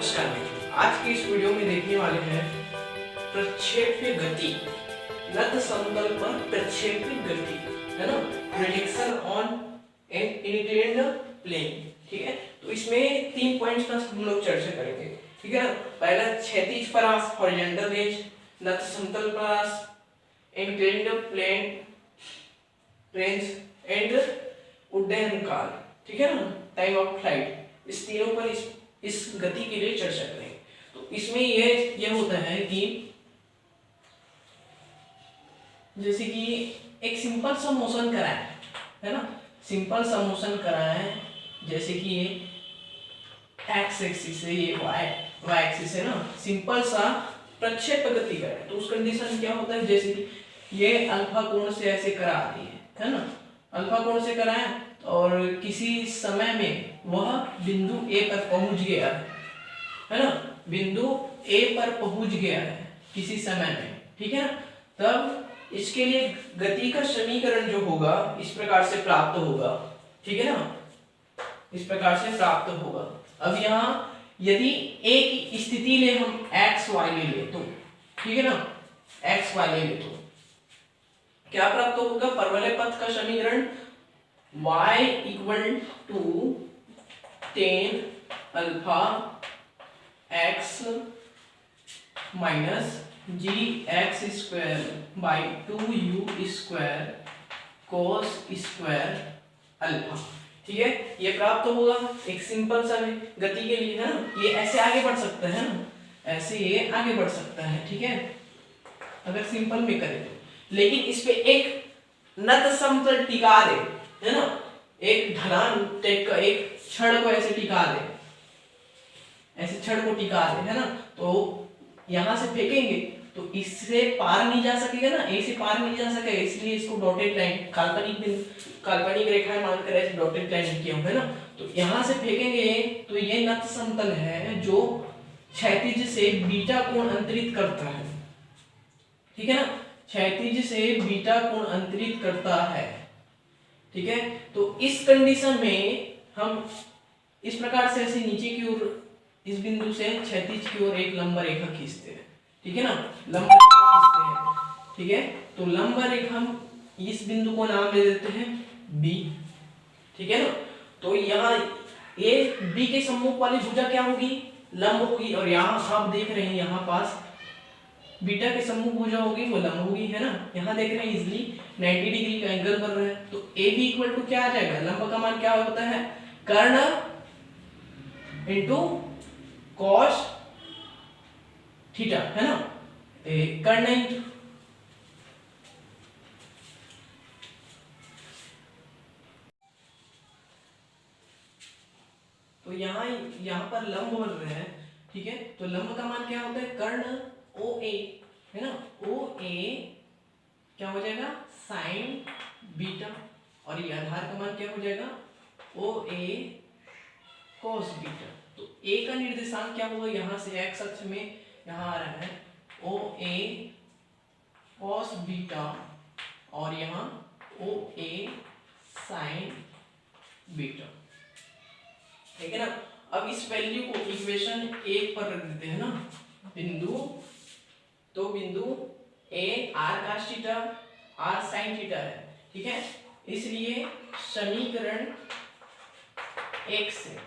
नमस्कार मित्रों, आज की इस वीडियो में देखने वाले हैं प्रक्षेप्य गति, नत समतल पर प्रक्षेपित गति, है ना, prediction on an inclined plane. ठीक है, तो इसमें 3 पॉइंट्स का हम लोग चर्चा करेंगे। ठीक है ना, पहला क्षैतिज परास हॉरिजॉन्टल रेंज, नत समतल परास इंक्लिनेड प्लेन रेंज एंड उड्डयन काल। ठीक है ना, टाइम ऑफ फ्लाइट, इस तीनों पर इस गति के लिए चर्चा करेंगे। तो इसमें यह होता है कि जैसे कि एक सिंपल सा मोशन करा है ना, सिंपल सा मोशन करा है, जैसे कि ये एक्स एक्सिस है, ये वाई एक्सिस है ना, सिंपल सा प्रक्षेप गति करा है। तो उस कंडीशन क्या होता है, जैसे कि ये अल्फा कोण से ऐसे करा दी है ना, अल्फा कोण से करा है और किसी समय में वह बिंदु ए पर पहुंच गया है ना, बिंदु ए पर पहुंच गया है किसी समय में। ठीक है ना, तब इसके लिए गति का समीकरण जो होगा इस प्रकार से प्राप्त होगा। ठीक है ना, इस प्रकार से प्राप्त होगा। अब यहाँ यदि एक स्थिति ले हम एक्स वाई ले ले तो, ठीक है ना, एक्स वाई ले ले तो क्या प्राप्त होगा, परवलय पथ का समीकरण y equal to tan alpha x minus g x square by 2u square cos square alpha. ठीक है, ये प्राप्त होगा एक सिंपल सा गति के लिए, है ना। ये ऐसे आगे बढ़ सकता है ना, ऐसे ये आगे बढ़ सकता है। ठीक है, अगर सिंपल में करें तो, लेकिन इस पे एक नत समतल टिका दे, है ना, एक ढलान टाइप का एक छड़ को ऐसे टिका दे, ऐसे छड़ को टिका दे, है ना, तो यहां से फेंकेंगे तो इससे पार नहीं जा सकेगा ना, ए से पार नहीं जा सकेगा, इसलिए इसको डॉटेड लाइन काल्पनिक रेखाएं मानकर ऐसे डॉटेड लाइन किया है ना। तो यहां से फेंकेंगे तो ये नत समतल है जो क्षैतिज से बीटा कोण अंतरित करता है। ठीक है ना, क्षैतिज से बीटा कोण अंतरित करता है। ठीक है, तो इस कंडीशन में हम इस प्रकार से ऐसे नीचे की ओर इस बिंदु से क्षैतिज की ओर एक लंब रेखा खींचते हैं। ठीक है ना, लंब रेखा खींचते हैं। ठीक है, तो लंब रेखा हम इस बिंदु को नाम दे देते हैं बी। ठीक है ना, तो यहाँ ये बी के सम्मुख वाली भुजा क्या होगी, लंब होगी, और यहाँ आप देख रहे हैं यहाँ पास बीटा के सम्मुख भुजा होगी वो लंब होगी, है ना। यहाँ देख रहे हैं इजली 90 डिग्री का एंगल बन रहा है, तो ए बी इक्वल टू क्या आ जाएगा, लंब का मान क्या होता है, कर्ण इनटू कॉस थीटा, है ना, कर्ण इनटू तो यहाँ पर लंब बन रहे हैं। ठीक है, तो लंब का मान क्या होता है, कर्ण ओ ए, है ना, ओ ए क्या हो जाएगा साइन बीटा, और ये आधार का मान क्या हो जाएगा ओ ए कोस बीटा। तो ए का निर्देशांक क्या होगा, यहाँ से एक्स अक्ष में यहाँ आ रहा है ओ ए कोस बीटा, और यहाँ ओ ए साइन बीटा। ठीक है ना, अब इस वैल्यू को इक्वेशन 1 पर रख देते हैं ना, बिंदु A r cos theta r sin theta है। ठीक है, इसलिए समीकरण 1 से,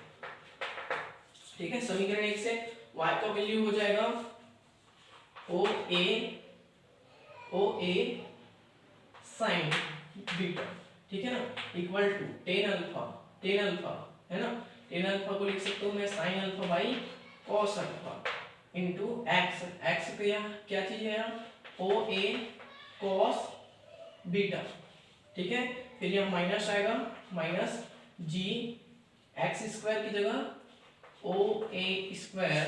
ठीक है, समीकरण 1 से y का वैल्यू हो जाएगा ओ ए sin बीटा। ठीक है ना, इक्वल टू tan अल्फा, है ना, tan अल्फा को लिख सकता हूँ मैं sin alpha by cos alpha into x, क्या चीज है यहाँ ओ ए कॉस बीटा। ठीक है, फिर यहाँ माइनस आएगा, माइनस जी एक्स स्क्वायर की जगह O A square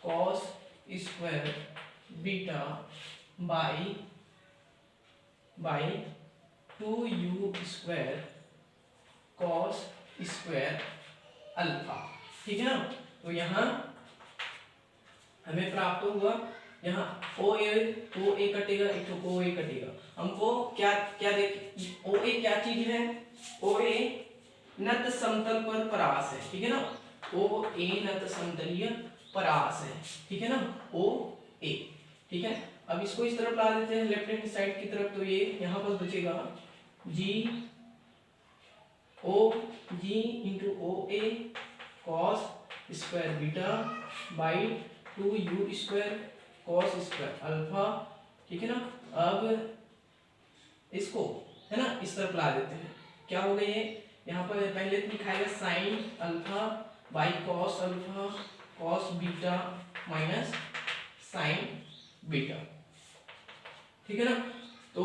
cos square beta by 2u square cos square alpha. ठीक है ना, तो यहाँ हमें प्राप्त हुआ, यहाँ ओ ए कटेगा, एक तो ओ ए कटेगा, हमको क्या क्या देख ओ ए क्या चीज है, ओ ए नत समतल पर परास है। ठीक है ना, ओ ए नत समतलीय परास है, ठीक है ना, ओ ए, ठीक है। अब इसको इस तरफ ला देते हैं लेफ्ट हैंड साइड की तरफ, तो ये यहाँ पर बचेगा G O G into O A cos square beta by 2u square cos square alpha, ठीक है ना। अब इसको है ना इस तरफ ला देते हैं, क्या होगा ये, यहाँ पर पहले तो लिखाएगा sine alpha by cos alpha cos beta minus sine beta, ठीक है ना। तो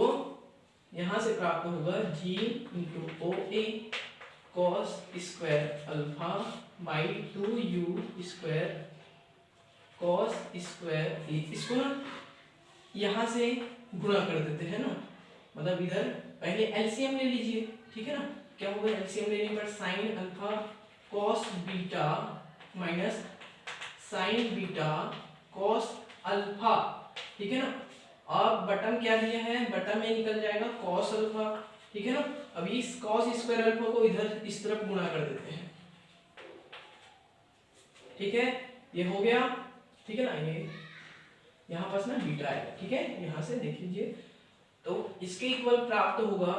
यहाँ से प्राप्त होगा G into O A cos square alpha by 2u square cos square A, इसको ना यहाँ से गुणा कर देते हैं ना, मतलब इधर पहले एलसीएम ले लीजिए, ठीक है ना। क्या होगा एलसीएम लेने पर sign alpha cos beta minus sine beta cos alpha, ठीक है ना। अब बटन क्या दिया है, बटन में निकल जाएगा कॉस अल्फा, ठीक है ना। अभी इस कॉस स्क्वायर अल्फा को इधर इस तरफ गुणा कर देते हैं, ठीक है, ये हो गया, ठीक है ना। ये यहाँ पास ना बीटा है, ठीक है, यहाँ से देख लीजिए, तो इसके इक्वल प्राप्त होगा,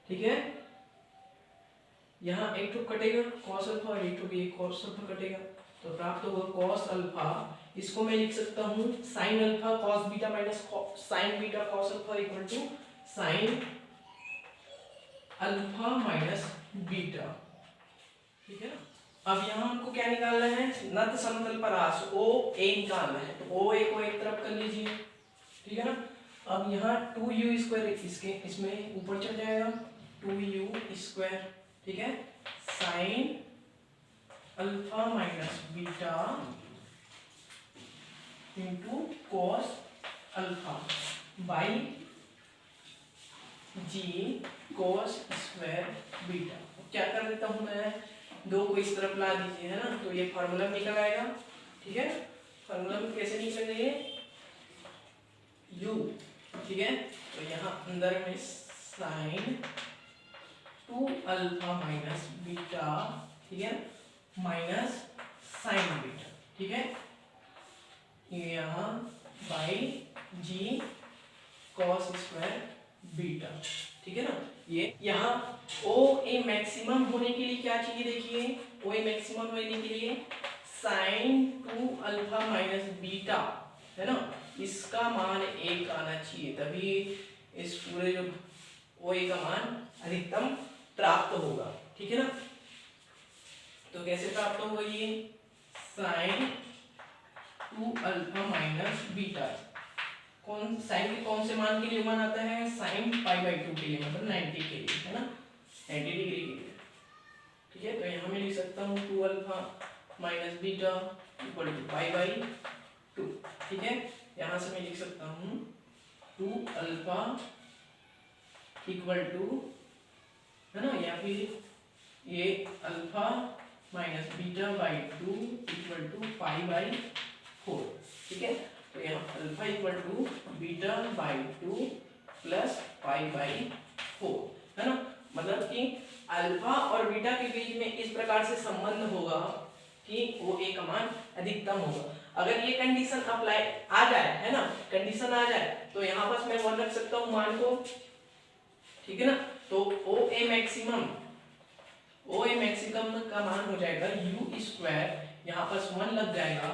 ठीक है। यहाँ एक टू कटेगा कॉस अल्फा और एक टू ये कॉस अल्फा कटेगा, तो प्राप्त होगा कॉस अल्फा, इसको मैं लिख सकता हूँ sine alpha cos beta minus sine beta cos alpha equal to sine alpha minus beta, ठीक है ना। अब यहाँ हमको क्या निकालना है, नत समतल परास ओ ए निकालना है, तो ओ ए को एक तरफ कर लीजिए, ठीक है ना। अब यहाँ 2u स्क्वायर इसके इसमें ऊपर चल जाएगा 2u स्क्वायर, ठीक है, sine alpha minus beta into cos alpha by g cos square beta. क्या कर देता हूँ मैं, दो को इस तरफ ला दीजिए, है ना, तो ये फार्मूला निकल आएगा, ठीक है। फार्मूला में कैसे निकलेंगे u, ठीक है, तो यहाँ अंदर में साइन 2 अल्फा माइनस बीटा, ठीक है, माइनस साइन बीटा, ठीक है, यहाँ by g cos square beta, ठीक है ना। ये यहाँ ओ ए मैक्सिमम होने के लिए क्या चाहिए, देखिए ओ ए मैक्सिमम होने के लिए साइन 2 अल्फा माइनस बीटा, है ना, इसका मान 1 आना चाहिए, तभी इस पूरे जो ओ ए का मान अधिकतम प्राप्त होगा, ठीक है ना। तो कैसे प्राप्त होगा ये, साइन 2 अल्फा माइनस बीटा, कौन साइन के कौन से मान के लिए मान आता है, साइन π/2 के लिए, मतलब 90 के लिए, है ना, 90 डिग्री के लिए, ठीक है। तो यहाँ मैं लिख सकता हूँ 2 alpha minus beta equal to π/2, ठीक है। यहाँ से मैं लिख सकता हूँ 2 अल्फा इक्वल टू, है ना, या फिर ये alpha minus beta by 2 equal to π/4, ठीक है। तो यहाँ alpha equal to beta by 2 plus π/4, है ना, मतलब कि अल्फा और बीटा के बीच में इस प्रकार से संबंध होगा कि वो ए का मान अधिकतम होगा। अगर ये कंडीशन अप्लाई आ जाए, है ना, कंडीशन आ जाए, तो यहाँ पर मैं वन रख सकता हूँ मान को, ठीक है ना। तो ओ ए मैक्सिमम का मान हो जाएगा u स्क्वायर, यहाँ पर 1 लग जाएगा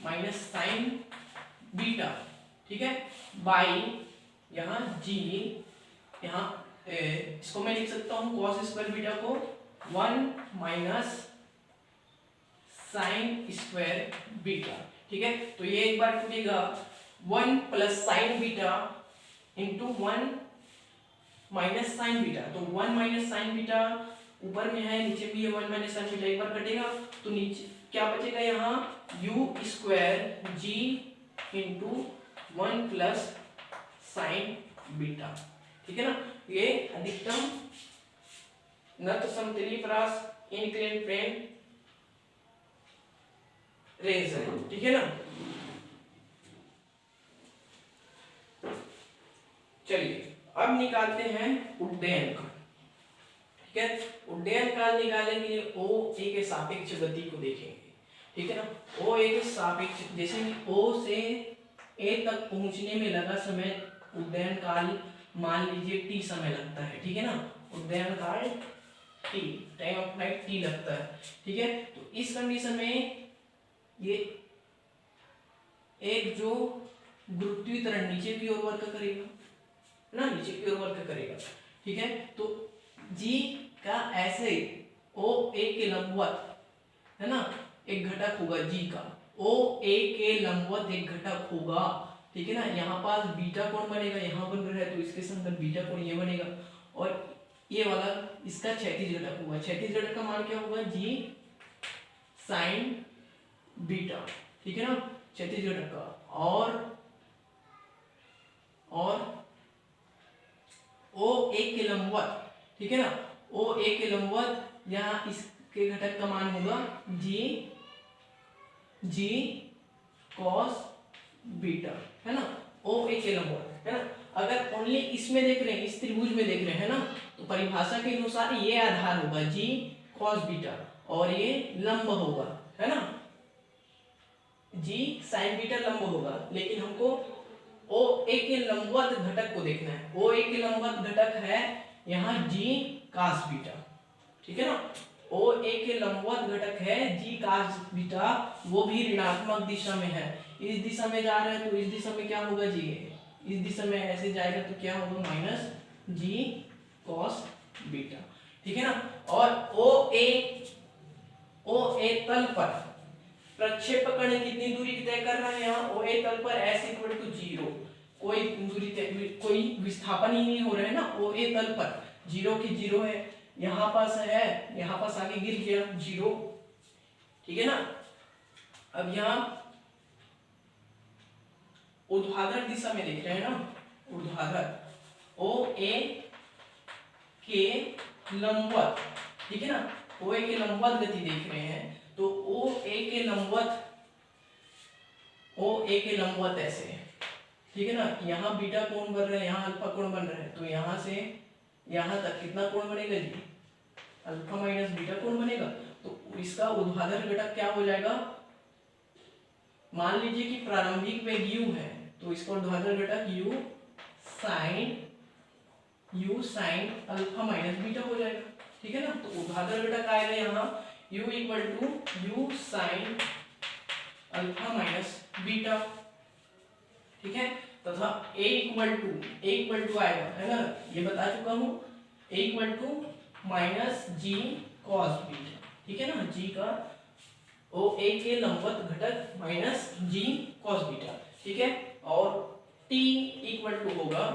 माइनस साइन बीटा, ठीक है, बाई यहाँ जी, यहाँ इसको मैं लिख सकता हूँ कॉस स्क्वायर बीटा को 1 माइनस साइन स्क्वायर बीटा, ठीक है। तो ये एक बार टूटेगा 1 plus sine beta into 1 minus sine beta, तो 1 माइनस साइन बीटा ऊपर में है, नीचे भी है 1 माइनस साइन बीटा, एक बार कटेगा तो नीचे क्या बचेगा, यहाँ u स्क्वायर जी इंटू 1 प्लस साइन बीटा, ठीक है ना। ये अधिकतम नत समतलीय परास इनक्लाइंड प्लेन रेज है, ठीक है ना। चलिए अब निकालते हैं उड्डयन का, ठीक है। उड्डयन काल निकालने के लिए ओ ए के सापेक्ष गति को देखेंगे, ठीक है ना। ओ ए के सापेक्ष, जैसे कि ओ से ए तक पहुंचने में लगा समय उड्डयन काल मान लीजिए टी समय लगता है, ठीक है ना। उड्डयन काल T, time of flight T लगता है, ठीक है। तो इस कंडीशन में ये एक जो गुरुत्वीय त्वरण नीचे की ओर वर्क करेगा ना, नीचे की ओर वर्क करेगा, ठीक है। तो जी का ऐसे ओ ए के लंबवत है ना एक घटक होगा, जी का ओ ए के लंबवत एक घटक होगा, ठीक है ना। यहाँ पास बीटा कोण बनेगा, यहाँ बन रहा है तो इसके संगत बीटा कोण ये बनेगा, और ये वाला इसका क्षैतिज घटक होगा। क्षैतिज घटक का मान क्या होगा, जी साइन बीटा, ठीक है ना, क्षैतिज घटक का। और ओ ए के लंबवत, ठीक है ना, ओ ए के लंबवत यहाँ इसके घटक का मान होगा जी कॉस बीटा, है ना। ओ ए के लंबवत, है ना। अगर ओनली इसमें देख रहे हैं, इस त्रिभुज में देख रहे हैं ना, तो परिभाषा के अनुसार ये आधार होगा जी कॉस बीटा और ये लंब होगा, है ना, जी साइन बीटा लंब होगा। लेकिन हमको ओ ए के लंबवत घटक को देखना है। ओ ए के लंबवत घटक है यहाँ जी कास बीटा, ठीक है ना। ओ ए के लंबवत घटक है जी कास बीटा, वो भी ऋणात्मक दिशा में है। इस दिशा में जा रहा है तो इस दिशा में क्या होगा जी, इस दिशा में ऐसे जाएगा तो क्या होगा माइनस जी कॉस बीटा, ठीक है ना। और ओ ए तल पर प्रक्षेपण कितनी दूरी तय कर रहा है, यहाँ ओ ए तल पर s इक्वल टू 0, कोई दूरी कोई विस्थापन ही नहीं हो रहा है ना। ओ ए तल पर 0 की 0 है, यहाँ पास है, यहाँ पास आगे गिर गया 0, ठीक है ना। अब यहाँ ऊर्ध्वाधर दिशा में देख रहे हैं ना, ऊर्ध्वाधर ओ ए के लंबवत, ठीक है ना, ओ ए के लंबवत गति देख रहे हैं। तो ओ ए के लंबवत ऐसे है, ठीक है ना। यहाँ बीटा कोण बन रहा है, यहाँ अल्फा कोण बन रहा है, तो यहाँ से यहाँ तक कितना कोण बनेगा जी, अल्फा माइनस बीटा कोण बनेगा। तो इसका ऊर्ध्वाधर घटक क्या हो जाएगा, मान लीजिए कि प्रारंभिक वेग u है, तो इसका ऊर्ध्वाधर घटक u sine alpha minus beta हो जाएगा, ठीक है ना। तो ऊर्ध्वाधर घटक आएगा यहाँ u equal to u sine alpha minus beta, ठीक है। तथा a इक्वल टू आएगा, है ना, ये बता चुका हूँ, a equal to minus ji cos beta, ठीक है ना। g का ओ ए के लंबवत घटक माइनस जी कॉस बीटा, ठीक है। और t इक्वल टू होगा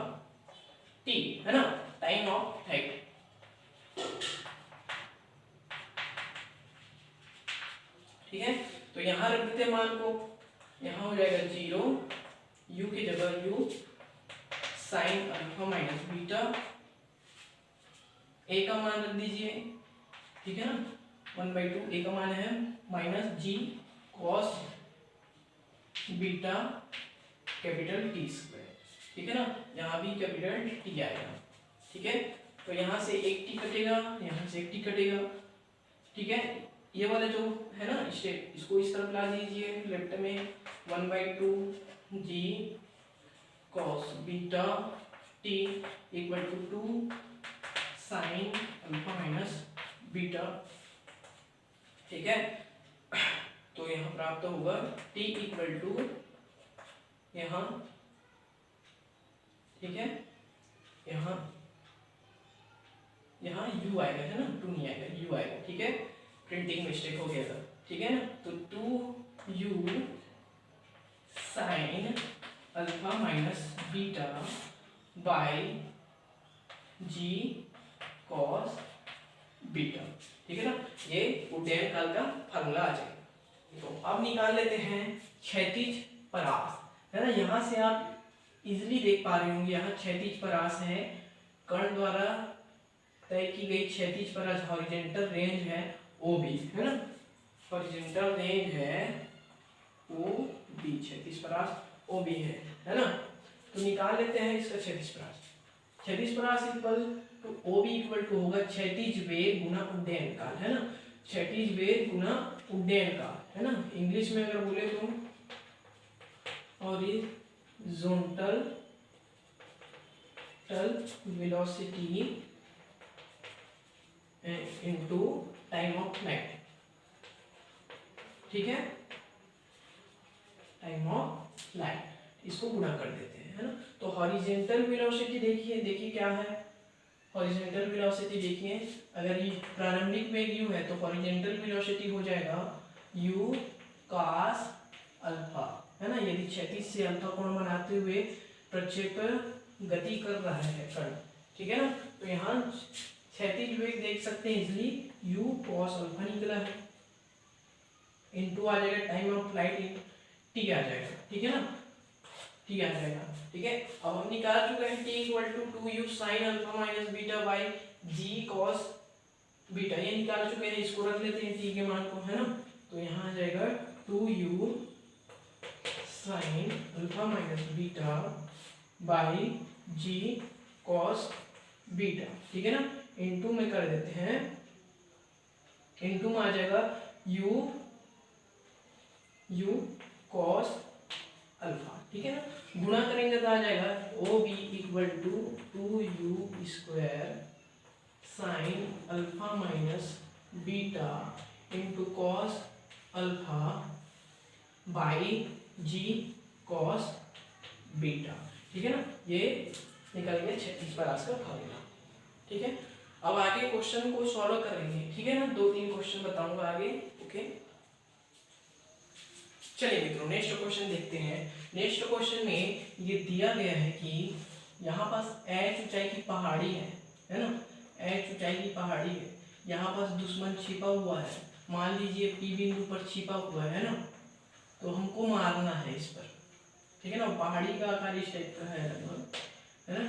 t, है ना, टाइम ऑफ फ्लाइट, ठीक है। तो यहाँ रख देते हैं मान को, यहाँ हो जाएगा 0, u की जगह u sine alpha minus beta, a का मान रख दीजिए, ठीक है ना, 1/2 a का मान है माइनस जी cos beta capital T square, ठीक है ना, यहाँ भी कैपिटल टी आएगा, ठीक है। तो यहाँ से एक टी कटेगा, यहाँ से एक टी कटेगा, ठीक है। ये वाला जो है ना स्टेप, इसको इस तरफ ला दीजिए लेफ्ट में, 1/2 G cos beta T equal to 2 sine alpha minus beta, ठीक है। तो यहाँ प्राप्त होगा t इक्वल टू यहाँ, ठीक है, यहाँ u आएगा, है ना, 2 नहीं आएगा, u आएगा, ठीक है, प्रिंटिंग मिस्टेक हो गया था, ठीक है ना। तो 2u sine alpha minus beta by g cos beta, ठीक है ना। ये उड्डयन काल का फार्मूला आ जाएगा। तो अब निकाल लेते हैं क्षैतिज परास, है ना। यहाँ से आप इजीली देख पा रहे होंगे, यहाँ क्षैतिज परास है, कर्ण द्वारा तय की गई क्षैतिज परास हॉरिजॉन्टल रेंज है OB, है ना, हॉरिजॉन्टल रेंज है OB, क्षैतिज परास OB है ना। तो निकाल लेते हैं इसका क्षैतिज परास। क्षैतिज परास इक्वल तो ओ बी इक्वल टू होगा क्षैतिज वेग गुना उड्डयन काल, है ना, क्षैतिज वेग गुना उड्डयन काल, है ना। इंग्लिश में अगर बोले तो horizontal velocity into time of flight, ठीक है, टाइम ऑफ फ्लाइट, इसको गुणा कर देते हैं, है ना। तो हॉरिजॉन्टल वेलोसिटी देखिए क्या है, हॉरिजॉन्टल वेलोसिटी देखिए, अगर ये प्रारंभिक वेग u है तो हॉरिजॉन्टल वेलोसिटी हो जाएगा u cos अल्फा, है ना। यदि क्षैतिज से अल्फा कोण बनाते हुए प्रक्षेपण गति कर रहा है कण, ठीक है ना, तो यहाँ क्षैतिज वेग देख सकते हैं, इसलिए u cos अल्फा निकला है, इनटू आ जाएगा time of flight in t आ जाएगा, ठीक है ना, t आ जाएगा, ठीक है। अब हम निकाल चुके हैं t equal to 2u sin alpha minus beta by g cos beta, ये निकाल चुके हैं, इसको रख लेते हैं t के मान को, है ना। तो यहाँ आ जाएगा 2u sin alpha minus beta by g cos beta, ठीक है ना, इनटू में कर देते हैं, इनटू में आ जाएगा u cos अल्फा, ठीक है ना, गुणा करेंगे तो आ जाएगा O B equal to 2u square sine alpha minus beta into cos alpha by g cos beta, ठीक है ना। ये निकल गया 36 परास का फार्मूला, ठीक है। अब आगे क्वेश्चन को सॉल्व करेंगे, ठीक है ना, 2-3 क्वेश्चन बताऊंगा आगे, ओके। चलिए मित्रों नेक्स्ट क्वेश्चन देखते हैं। नेक्स्ट क्वेश्चन में ये दिया गया है कि यहाँ पास h ऊंचाई की पहाड़ी है ना, h ऊंचाई की पहाड़ी है, यहाँ पास दुश्मन छिपा हुआ है, मान लीजिए P बिंदु पर छिपा हुआ है ना, तो हमको मारना है इस पर, ठीक है ना। पहाड़ी का आकार इस टाइप का है लगभग, है ना,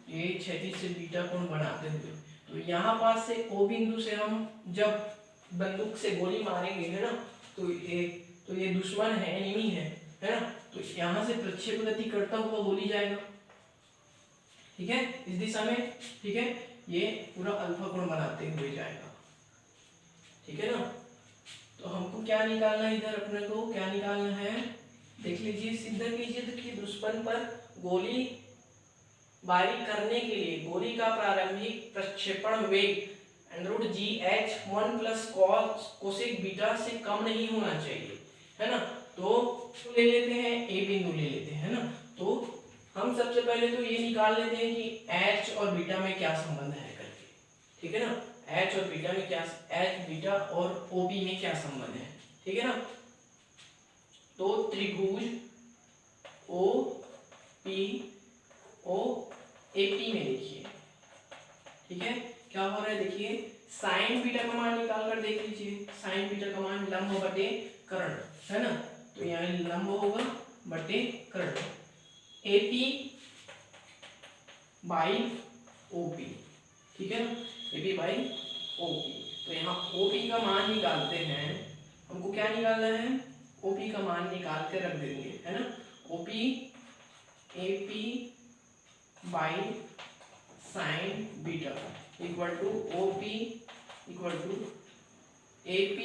ये क्षैतिज से बीटा कोण बनाते हुए, तो यहाँ पास से O बिंदु से हम जब बंदूक से गोली मारेंगे, है ना, तो ये दुश्मन है, एनिमी है ना, तो यहाँ से प्रक्षेप गति करता हुआ गोली जाएगा, ठीक है, इस दिशा में, ठीक है, ये पूरा अल्फा कोण बनाते हुए जाएगा, ठीक है ना। तो हमको क्या निकालना है, इधर अपने को क्या निकालना है, देख लीजिए, सिद्ध कीजिए कि दुश्मन पर गोली बारी करने के लिए गोली का प्रारंभिक प्रक्षेपण वेग √GH1 प्लस कोसेक बीटा से कम नहीं होना चाहिए, है ना। तो ले लेते हैं, ए बिंदु ले लेते हैं, है ना। तो हम सबसे पहले तो ये निकाल लेते हैं कि H और बीटा में क्या संबंध है करके, ठीक है ना, H और बीटा में क्या, H बीटा और OP में क्या संबंध है, ठीक है ना। तो त्रिभुज OPOAP में देखिए, ठीक है, क्या हो रहा है, देखिए साइन बीटा का मान निकाल कर देख लीजिए, साइन बीटा का मान लंब बटे कर्ण, है ना, तो यहाँ लंब होगा बटे कर्ण, AP बाई OP, ठीक है ना, AP बाई OP। तो यहाँ OP का मान निकालते हैं, हमको क्या निकालना है, OP का मान निकाल के रख देंगे, है ना, OP AP by sine beta equal to OP equal to AP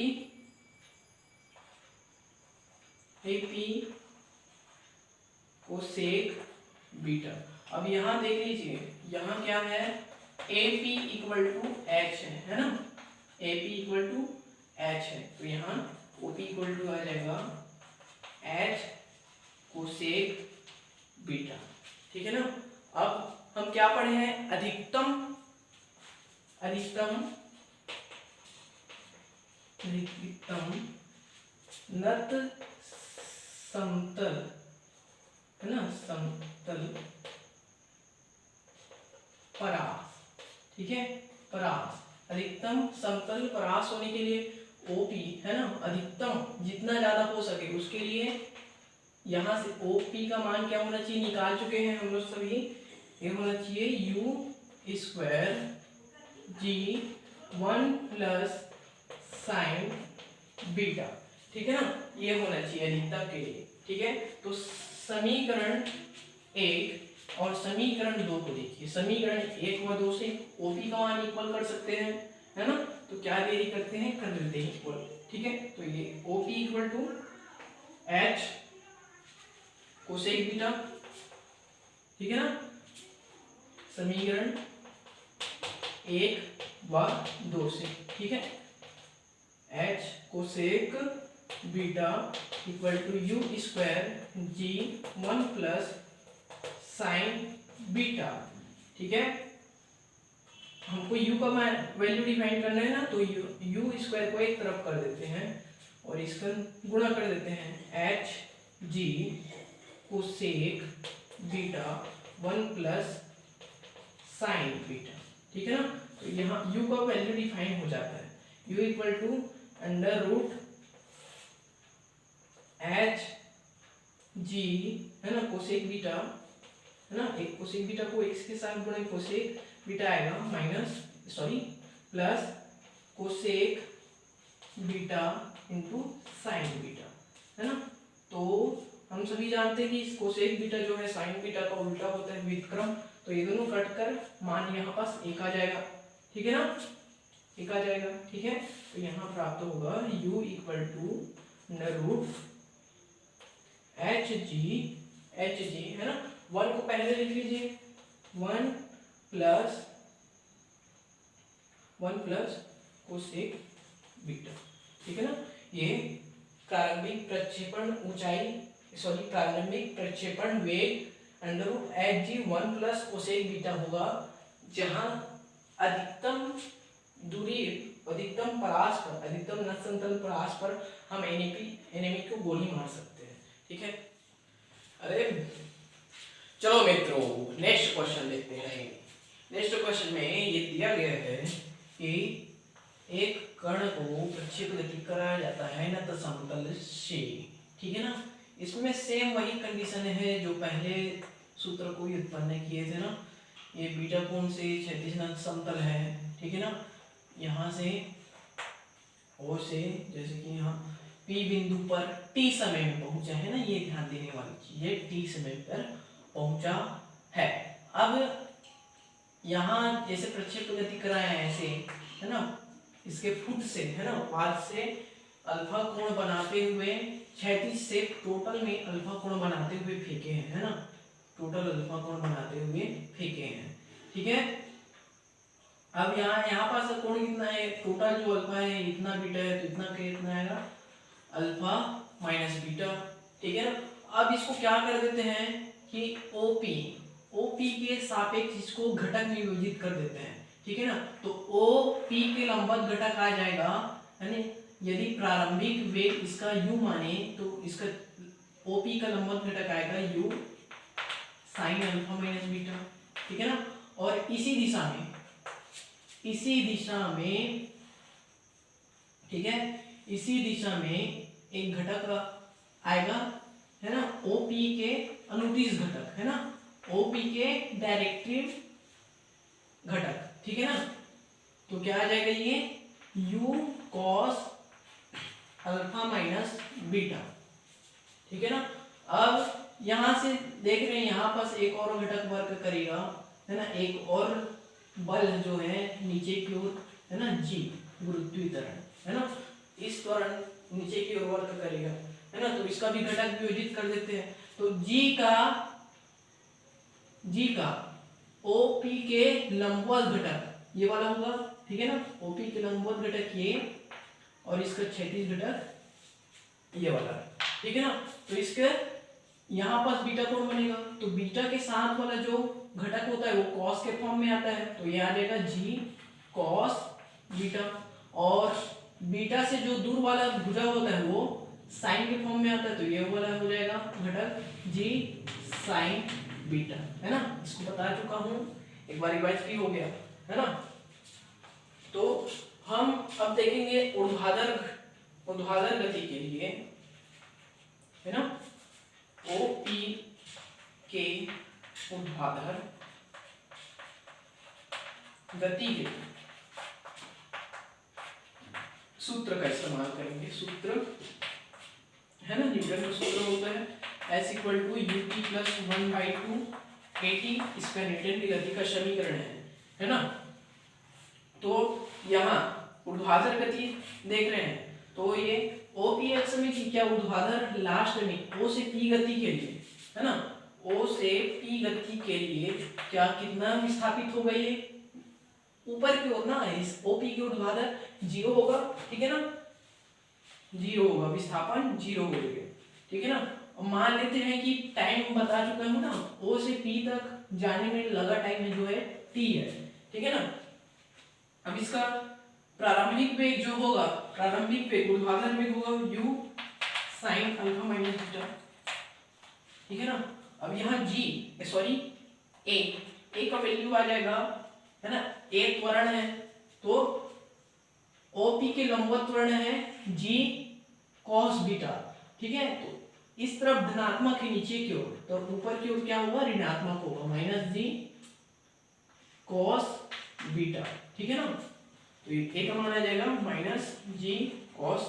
cosec beta. अब यहाँ देख लीजिए, यहाँ क्या है, AP इक्वल टू H है ना, AP इक्वल टू H है, तो यहाँ OP इक्वल टू आ जाएगा H कोसेक बीटा, ठीक है ना। अब हम क्या पढ़े हैं, अधिकतम नत समतल, है ना, समतल परास, ठीक है, परास, अधिकतम समतल परास होने के लिए OP, है ना, अधिकतम जितना ज्यादा हो सके उसके लिए यहाँ से OP का मान क्या होना चाहिए, निकाल चुके हैं हम लोग सभी, ये होना चाहिए U square G1 plus sine beta, ठीक है ना, ये होना चाहिए अधिकतम के लिए, ठीक है। तो समीकरण 1 और समीकरण 2 को देखिए, समीकरण 1 व 2 से ओपी का मान इक्वल कर सकते हैं, है ना। तो क्या वेरी करते हैं, कर देते हैं इक्वल, ठीक है। तो ये OP equal to h cosec beta, ठीक है ना, समीकरण 1 व 2 से, ठीक है। H cosec beta equal to u square g 1 plus sine beta, ठीक है। हमको u का वैल्यू डिफाइन करना है ना, तो यू स्क्वायर को एक तरफ कर देते हैं और इसका गुणा कर देते हैं, H G cosec beta 1 plus sine beta, ठीक है ना। तो यहाँ u का वैल्यू डिफाइन हो जाता है, u equal to under root h g, है ना, कोसेक बीटा, है ना, एक कोसेक बीटा को x के साथ गुणा कोसेक बीटा आएगा plus cosec beta into sine beta, है ना। तो हम सभी जानते हैं कि इस कोसेक बीटा जो है साइन बीटा का उल्टा होता है व्युत्क्रम, तो ये दोनों कट कर मान यहाँ पास एक आ जाएगा, ठीक है ना, एक आ जाएगा, ठीक है। तो यहाँ प्राप्त होगा u equal to root h g, है ना, 1 को पहले लिख लीजिए, 1 प्लस कोसेक बीटा, ठीक है ना। ये प्रारंभिक प्रक्षेपण ऊंचाई प्रारंभिक प्रक्षेपण वेग under root h g 1 plus cosec beta होगा, जहां अधिकतम दूरी, अधिकतम परास पर, अधिकतम नत समतल परास पर हम एनेमी को गोली मार सकते हैं, ठीक है। अरे चलो मित्रों, नेक्स्ट क्वेश्चन देखते हैं। नेक्स्ट क्वेश्चन में ये दिया गया है कि एक कण को प्रक्षेप गति कराया जाता है नत समतल से, ठीक है ना। इसमें सेम वही कंडीशन है जो पहले सूत्र को उत्पन्न किए थे ना। ये बीटा कोण से क्षैतिज नत समतल है, ठीक है ना। यहाँ से और से जैसे कि यहाँ P बिंदु पर T समय में पहुंचा है ना, ये ध्यान देने वाली चीज है, T समय पर पहुंचा है। अब यहाँ जैसे प्रक्षेप गति कराया है ऐसे, है ना, इसके फुट से, है ना, पाद से अल्फा कोण बनाते हुए क्षैतिज से टोटल में अल्फा कोण बनाते हुए फेंके हैं, है ना, टोटल अल्फा कोण बनाते हुए फेंके हैं, ठीक है। अब यहाँ पास कोण कितना है, टोटल जो अल्फा है इतना, बीटा है तो इतना कितना आएगा, अल्फा माइनस बीटा, ठीक है ना। अब इसको क्या कर देते हैं कि ओपी के सापेक्ष इसको घटक में विभाजित कर देते हैं, ठीक है ना। तो ओपी के लंबवत घटक आ जाएगा, यानी यदि प्रारंभिक वेग इसका u माने तो इसका ओपी का लंबवत घटक आएगा u sine alpha minus beta, ठीक है ना। और इसी दिशा में ठीक है, इसी दिशा में एक घटक आएगा, है ना, ओपी के अनुदिश घटक, है ना, ओपी के डायरेक्टिव घटक, ठीक है ना। तो क्या आ जाएगा ये u cos alpha minus beta, ठीक है ना। अब यहां से देख रहे हैं यहाँ पास एक और घटक वर्क करेगा, है ना, एक और बल जो है नीचे की ओर, है ना, g गुरुत्वीय त्वरण, है ना, इस त्वरण नीचे की ओर वर्क करेगा, है ना। तो इसका भी घटक वियोजित कर देते हैं। तो g का OP के लंबवत घटक ये वाला होगा, ठीक है ना, OP के लंबवत घटक ये और इसका क्षैतिज घटक ये वाला, ठीक है ना। तो इसके यहाँ पास बीटा कोण बनेगा, तो बीटा के साथ वाला जो घटक होता है वो कॉस के फॉर्म में आता है, तो ये आ जाएगा जी कॉस बीटा, और बीटा से जो दूर वाला भुजा होता है वो साइन के फॉर्म में आता है, तो ये वाला हो जाएगा घटक जी साइन बीटा, है ना। इसको बता चुका हूं, एक बार रिवाइज भी हो गया, है ना। तो हम अब देखेंगे ऊर्ध्वाधर गति के लिए, है ना, ओपी के ऊर्ध्वाधर गति के सूत्र का इस्तेमाल करेंगे। सूत्र है ना, न्यूटन का सूत्र होता है S = ut + 1/2 AT square Newton की गति का समीकरण है ना। तो यहाँ ऊर्ध्वाधर गति देख रहे हैं, तो ये OP अक्ष में थी क्या ऊर्ध्वाधर, लास्ट में O से P गति के लिए है ना, O से P गति के लिए क्या कितना विस्थापित होगा, ये ऊपर की ओर ना, इस OP की ऊर्ध्वाधर 0 होगा, ठीक है ना, 0 होगा, विस्थापन 0 हो गया, ठीक है ना। और मान लेते हैं कि टाइम बता चुका हूं ना, O से P तक जाने में लगा टाइम है जो है T है, ठीक है ना। अब इसका प्रारंभिक वेग जो होगा, प्रारंभिक वेग ऊर्ध्वाधर वेग होगा u sin alpha minus beta, ठीक है ना। अब यहाँ a का वैल्यू आ जाएगा है ना, a त्वरण है तो OP के लंबवत त्वरण है g cos बीटा, ठीक है। तो इस तरफ धनात्मक है नीचे की ओर, तो ऊपर की ओर क्या होगा, ऋणात्मक होगा, माइनस g cos बीटा, ठीक है ना। तो ये का मान आ जाएगा minus g cos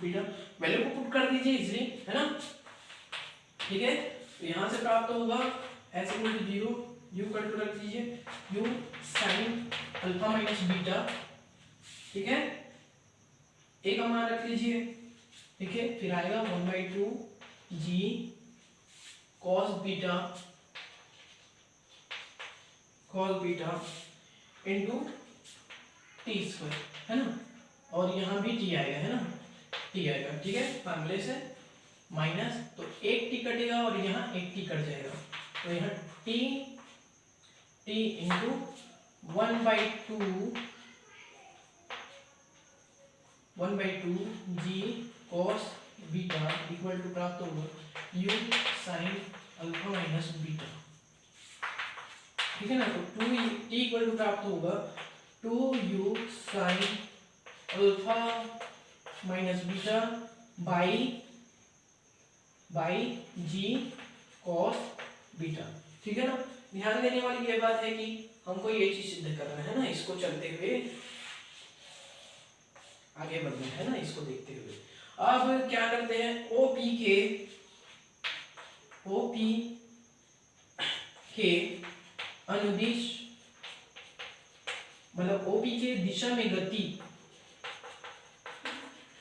beta, value को पुट कर दीजिए इसलिए, है ना, ठीक है। तो यहाँ से प्राप्त होगा s equal to 0, u cut रख दीजिए, u sin alpha minus beta, ठीक है, a का मान रख लीजिए, ठीक है। फिर आएगा 1/2 g cos beta into T square, है ना, और यहाँ भी टी आएगा, है ना, टी आएगा, ठीक है, फार्मूले से माइनस, तो एक टी कटेगा और यहाँ एक टी कट जाएगा, तो यहाँ t into 1/2 g cos beta equal to प्राप्त होगा u sin alpha minus beta, ठीक है ना। तो 2t इक्वल टू प्राप्त होगा 2u sin alpha minus beta by g cos beta, ठीक है ना। ध्यान देने वाली ये बात है कि हमको ये चीज सिद्ध करना है ना, इसको चलते हुए आगे बढ़ना है ना, इसको देखते हुए अब क्या करते हैं, OP के अनुदिश, मतलब OP के दिशा में गति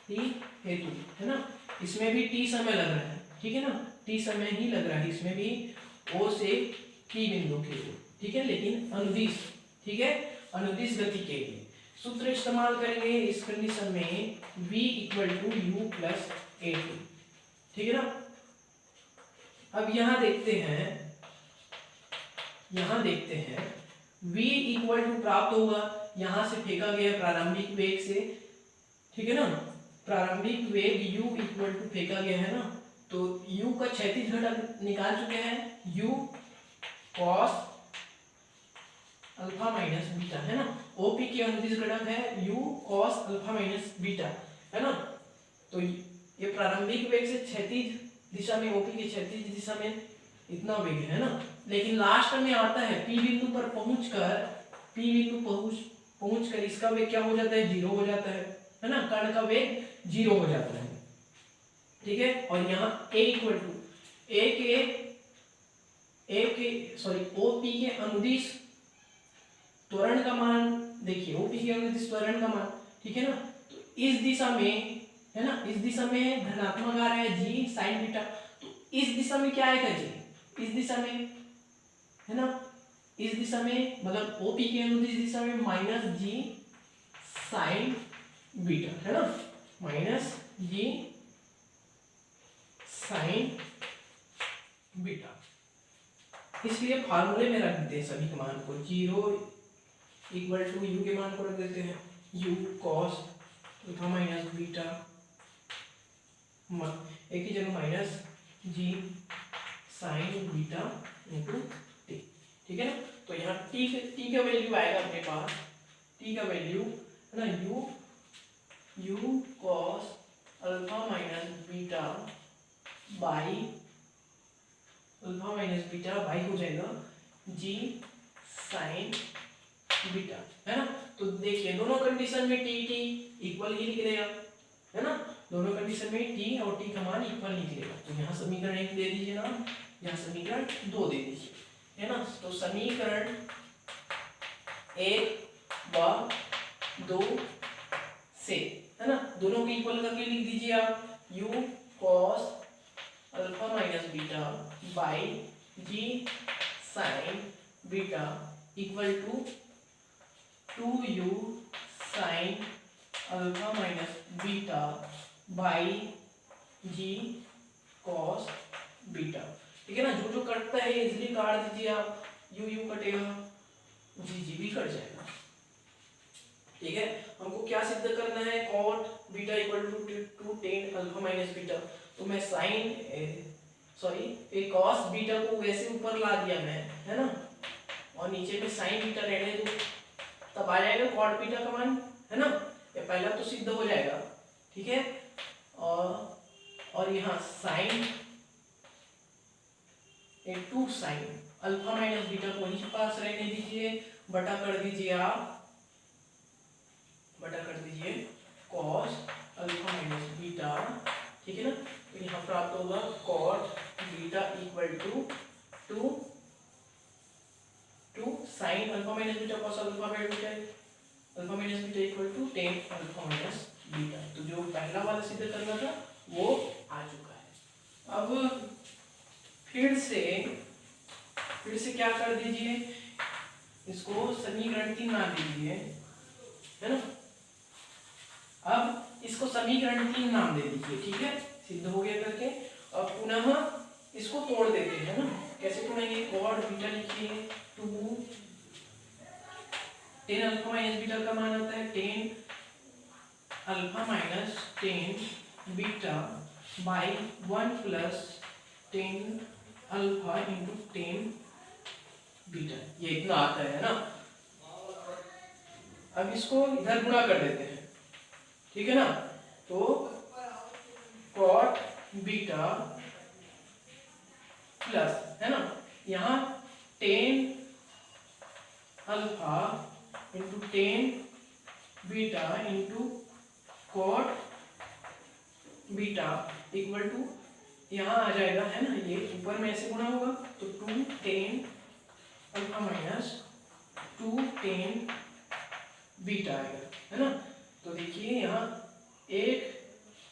हेतु, है ना, इसमें भी t समय लग रहा है, ठीक है ना, t समय ही लग रहा है इसमें भी O से P बिंदु के लिए, ठीक है, लेकिन अनुदिश, ठीक है, अनुदिश गति के लिए सूत्र इस्तेमाल करेंगे इस कंडीशन में v equal to u plus a2, ठीक है ना। अब यहाँ देखते हैं v इक्वल टू प्राप्त होगा, यहाँ से फेंका गया प्रारंभिक वेग से, ठीक है ना, प्रारंभिक वेग u इक्वल टू फेंका गया है ना, तो u का क्षैतिज घटक निकाल चुके हैं, u cos alpha minus beta, है ना, OP के अनुदिश घटक है u cos alpha minus beta, है ना। तो ये प्रारंभिक वेग से क्षैतिज दिशा में, OP के क्षैतिज दिशा में इतना वेग है ना, लेकिन लास्ट में आता है P बिंदु पर पहुंचकर इसका वेग क्या हो जाता है, 0 हो जाता है ना, कण का वेग 0 हो जाता है, ठीक है। और यहाँ a इक्वल टू OP के अनुदिश त्वरण का मान देखिए, OP के अनुदिश त्वरण का मान, ठीक है ना। तो इस दिशा में, है ना, इस दिशा में धनात्मक आ रहा है g sin बीटा, तो इस दिशा में क्या आएगा जी, इस दिशा में, है ना, इस दिशा में मतलब OP के अनुदिश दिशा में माइनस g sin बीटा, है ना, माइनस g sin बीटा, इसलिए फार्मूले में रख देते हैं सभी के मान को, 0 इक्वल टू u के मान को रख देते हैं u cos alpha minus beta, एक ही जगह minus g sin beta into t, ठीक है ना। तो यहाँ t का वैल्यू आएगा अपने पास, t का वैल्यू है ना, u cos alpha minus beta by alpha minus beta by हो जाएगा g sin बीटा, है ना। तो देखिए दोनों कंडीशन में t इक्वल ही लिख देगा, है ना, दोनों कंडीशन में t और t का मान इक्वल निकलेगा। तो यहाँ समीकरण 1 दे दीजिए ना, यहाँ समीकरण 2 दे दीजिए, है ना। तो समीकरण 1 व 2 से, है ना, दोनों को इक्वल करके लिख दीजिए आप, u cos alpha minus beta by g sine beta equal to 2u sine alpha minus beta by g cos beta. ठीक है ना, जो जो कटता है इजीली काट दीजिए आप, u कटेगा, g भी कट जाएगा। ठीक है, हमको क्या सिद्ध करना है, cot beta equal to tan alpha minus beta. तो मैं cos बीटा को वैसे ऊपर ला दिया मैं, है ना, और नीचे में साइन बीटा रहने दो, तब आ जाएगा cot बीटा का मान, है ना। ये पहला तो सिद्ध हो जाएगा। ठीक है, और यहाँ sign to sine alpha minus beta को वहीं पास रहने दीजिए, बटा कर दीजिए आप, बटा कर दीजिए cos अल्फा माइनस बीटा। ठीक है ना, तो यहाँ प्राप्त होगा cot beta equal to sine alpha minus beta cos alpha minus beta equal to tan alpha minus beta. तो जो पहला वाला सिद्ध करना था वो आ चुका है। अब फिर से क्या कर दीजिए, इसको समीकरण 3 मान लीजिए, है ना। अब इसको समीकरण 3 नाम दे दीजिए। ठीक है, सिद्ध हो गया करके। अब पुनः इसको तोड़ देते हैं ना, कैसे तोड़ेंगे, cot बीटा लिखिए, two tan alpha minus beta का मान आता है tan alpha minus tan beta by 1 plus tan alpha into tan beta, ये इतना आता है ना। अब इसको इधर गुणा कर देते हैं। ठीक है ना, तो cot बीटा प्लस, है ना, यहाँ tan alpha into tan beta into cot beta equal to, यहाँ आ जाएगा, है ना, ये ऊपर में ऐसे गुणा होगा तो two tan alpha minus two tan beta आएगा, है ना। तो देखिए यहाँ एक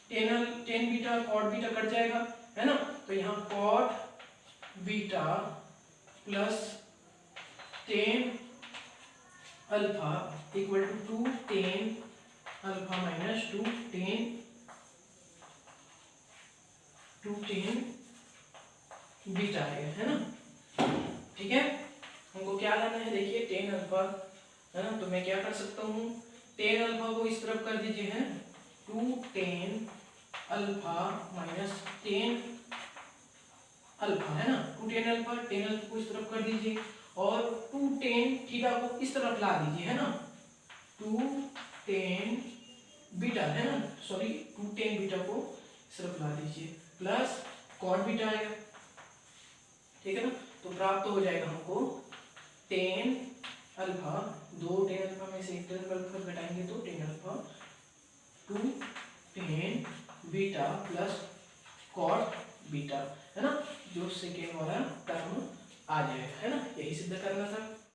टेन बीटा cot बीटा कट जाएगा, है ना। तो यहाँ cot beta plus tan alpha equal to tan alpha minus two tan beta आएगा, है ना। ठीक है, हमको क्या लाना है, देखिए टेन अल्फा, है ना। तो मैं क्या कर सकता हूँ, टेन अल्फा को इस तरफ कर दीजिए, है two tan alpha minus tan alpha, है ना, टू टेन अल्फा को इस तरफ कर दीजिए, और टू टेन थीटा को इस तरफ ला दीजिए, है ना, टू टेन बीटा, है ना, सॉरी टू टेन बीटा को इस तरफ ला दीजिए, प्लस cot बीटा आएगा। ठीक है ना, तो प्राप्त हो जाएगा हमको टेन अल्फा, दो टेन अल्फा में से एक टेन अल्फा घटाएंगे तो tan alpha two tan beta plus cot beta, है ना, जो सेकेंड वाला टर्म आ जाएगा, है ना। यही सिद्ध करना था।